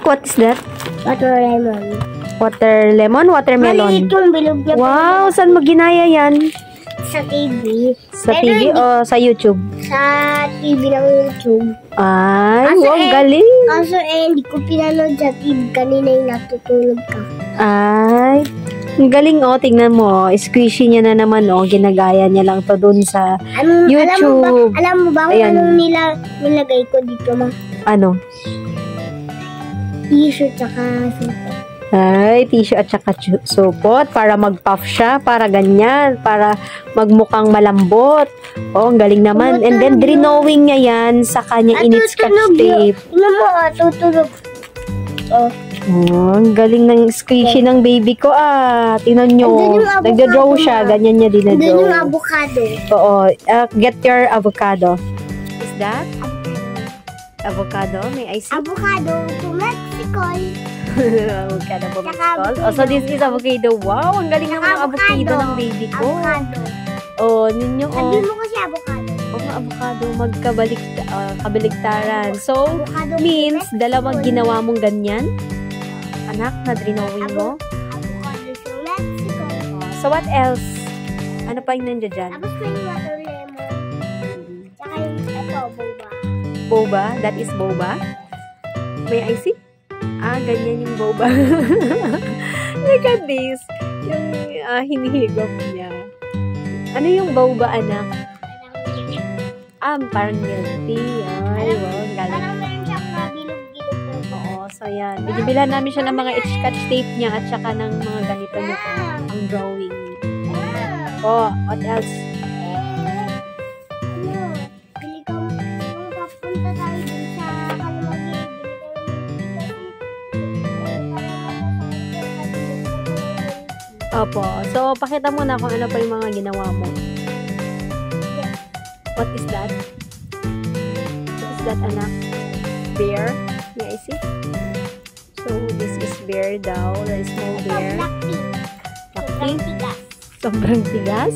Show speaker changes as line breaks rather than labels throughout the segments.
What is that?
Water lemon.
Water lemon? Watermelon?
Maliit yung bilog niya.
Wow! Saan mo ginaya yan?
Sa TV.
Sa
Pero
TV
hindi-
o sa YouTube?
Sa TV ng YouTube.
Ay,
Kaso
wow,
eh-
galing!
Kaso hindi ko pinanood sa TV. Kanina yung natutulog ka.
Ay, ang galing oh, tingnan mo. Squishy niya na naman oh, ginagaya niya lang to dun sa YouTube.
Alam mo ba kung
Ayan.
anong nilagay ko dito, ma?
ano?
Tissue tsaka suko.
Ay, tissue at saka supot para mag-puff siya, para ganyan, para magmukhang malambot. Oh, ang galing naman. And then, drawing niya yan sa kanya init scotch tape.
Tingnan mo, tutulog. Oh.
Oh, ang galing ng squishy ng baby ko Tingnan nyo.
Andun yung avocado,
Nagda-draw siya.
ma.
Ganyan niya
Doon yung
dinadraw.
avocado.
Oo. Get your avocado. Is that? Avocado? May I see?
Avocado to Mexico.
Avocado po. Oh, so this is avocado. Wow, ang galing naman ng avocado ng baby ko.
Avocado.
Oh, ninyo
Sabi
oh.
mo kasi avocado.
Oh, mga avocado kabaligtaran. So,
Avocado
means
to Mexico.
dalawang ginawa mong ganyan. Anak, na drawing mo.
Avocado to Mexico.
Oh, so what else? Ano pa yung nandiyan dyan?
Tapos may water lemon. Tsaka yung ito, boba.
Boba? That is boba? May I see? Ganyan yung boba. Look at this. Yung hinihigop niya. Ano yung boba, anak? Parang milk tea. Ay, wow, ang galing.
Parang meron siyang bilog-bilog na
Oo, so yan. Binibilan namin siya ng mga etch-scotch tape niya at saka ng mga ganito niya. Ang drawing. Oh, what else?
Bili ka mo. Kung papunta tayo dun sa Kalamagi,
Opo. So, pakita mo na kung ano pa yung mga ginawa mo. What is that? What is that, anak? Bear? May I see? So, this is bear daw. The small bear.
Black tea.
Sobrang tigas?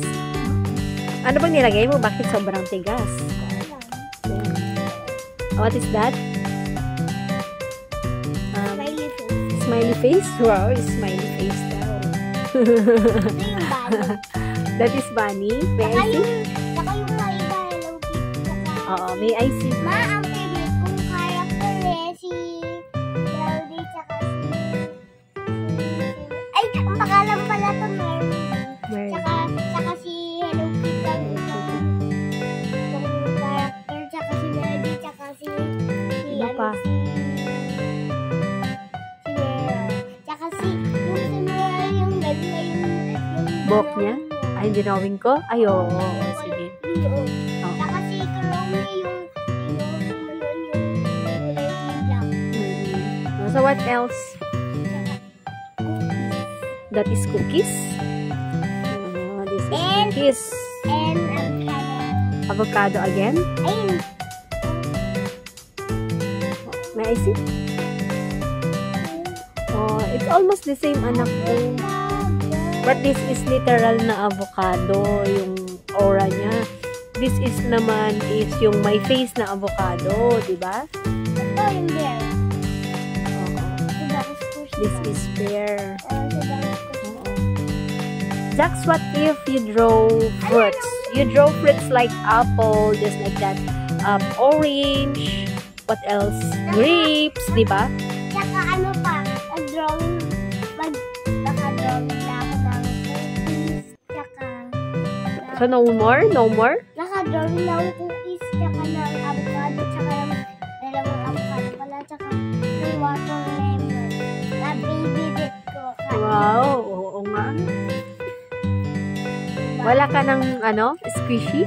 Ano bang nilagay mo? Bakit sobrang tigas? What is that?
Smiley face.
Smiley face? Wow, smiley face daw.
Ito yung balo.
That is bunny. May I see?
Saka yung maiba, Hello Kitty. Saka,
May I see?
ma, ang favorite kong character si Goldie, tsaka ay, ang pangalan pala to, Mary. Tsaka si Hello Kitty ang itong character, tsaka si Melody, tsaka si
Iba pa.
Tsaka si yung yung galing na yung
Buhok niya? Ay, drawing ko? Ay, oo. Sige. Oh.
Tsaka si Chloe yung black.
So, what else? That is cookies. This is cookies.
And
Avocado again.
ayun.
May I see? Oh, it's almost the same, anak ko. But this is literal na avocado, yung aura niya. This is naman is yung my face na avocado, di ba?
Ito yung bear.
This is bear. That's what if you draw fruits. You draw fruits like apple, just like that. Orange. What else? Grapes, di ba?
Tsaka ano pa, naka-drawing na ako ng cookies, tsaka
So no more? No more?
naka-drawing na ako cookies, tsaka ng avocado, tsaka ng dalawang avocado pala, tsaka ng water lemon. Na baby red ko.
Wow, oo nga. Wala ka ng squishy?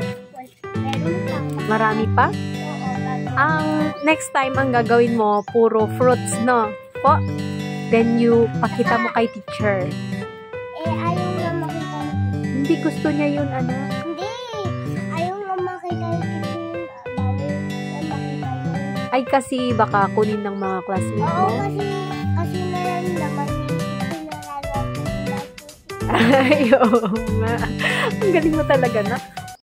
Meron lang.
Marami pa?
Oo, gagawin.
Ang next time ang gagawin mo, puro fruits, no? Po? Then you pakita mo kay teacher.
Ayaw nga makita.
Hindi gusto niya yun,
Hindi! Ayaw nga makita yung teacher yun. Bawal na makita yun.
Ay, kasi baka kunin ng mga classmates
Oo,
mo.
kasi nararamdaman ni teacher na lalo ako sila.
Ay, oo nga. Ang galing mo talaga, na.